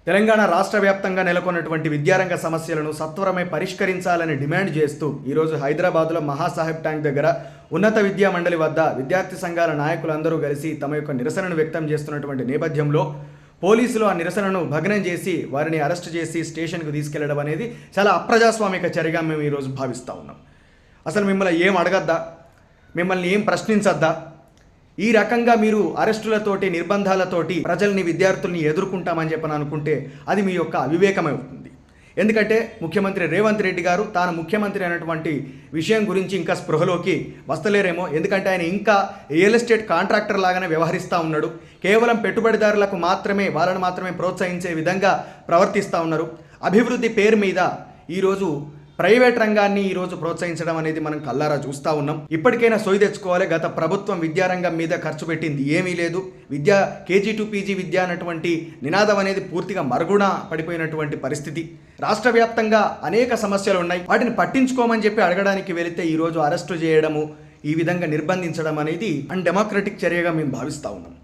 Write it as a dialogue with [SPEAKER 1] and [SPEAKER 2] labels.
[SPEAKER 1] తెలంగాణ రాష్ట్ర వ్యాప్తంగా నెలకొన్నటువంటి విద్యారంగ సమస్యలను సత్వరమే పరిష్కరించాలని డిమాండ్ చేస్తూ ఈరోజు హైదరాబాద్లో మహాసాహెబ్ ట్యాంక్ దగ్గర ఉన్నత విద్యా మండలి వద్ద విద్యార్థి సంఘాల నాయకులందరూ కలిసి తమ యొక్క నిరసనను వ్యక్తం చేస్తున్నటువంటి నేపథ్యంలో పోలీసులు ఆ నిరసనను భగ్నం చేసి వారిని అరెస్ట్ చేసి స్టేషన్కు తీసుకెళ్లడం అనేది చాలా అప్రజాస్వామిక చర్యగా మేము ఈరోజు భావిస్తూ ఉన్నాం. అసలు మిమ్మల్ని ఏం అడగద్దా, మిమ్మల్ని ఏం ప్రశ్నించద్దా? ఈ రకంగా మీరు అరెస్టులతోటి నిర్బంధాలతోటి ప్రజల్ని విద్యార్థుల్ని ఎదుర్కొంటామని చెప్పని అనుకుంటే అది మీ యొక్క అవివేకమై ఉంటుంది. ఎందుకంటే ముఖ్యమంత్రి రేవంత్ రెడ్డి గారు తాను ముఖ్యమంత్రి అనేటువంటి విషయం గురించి ఇంకా స్పృహలోకి వస్తలేరేమో. ఎందుకంటే ఆయన ఇంకా రియల్ ఎస్టేట్ కాంట్రాక్టర్ లాగానే వ్యవహరిస్తూ ఉన్నాడు. కేవలం పెట్టుబడిదారులకు మాత్రమే, వాళ్ళని మాత్రమే ప్రోత్సహించే విధంగా ప్రవర్తిస్తూ ఉన్నారు. అభివృద్ధి పేరు మీద ఈరోజు ప్రైవేట్ రంగాన్ని ఈరోజు ప్రోత్సహించడం అనేది మనం కల్లారా చూస్తూ ఉన్నాం. ఇప్పటికైనా సోయి తెచ్చుకోవాలి. గత ప్రభుత్వం విద్యారంగం మీద ఖర్చు పెట్టింది ఏమీ లేదు. విద్యా కేజీ టు పీజీ విద్య అన్నటువంటి నినాదం అనేది పూర్తిగా మరుగున పడిపోయినటువంటి పరిస్థితి. రాష్ట్ర వ్యాప్తంగా అనేక సమస్యలు ఉన్నాయి. వాటిని పట్టించుకోమని చెప్పి అడగడానికి వెళితే ఈరోజు అరెస్టు చేయడము, ఈ విధంగా నిర్బంధించడం అనేది అన్డెమోక్రటిక్ చర్యగా మేము భావిస్తూ ఉన్నాం.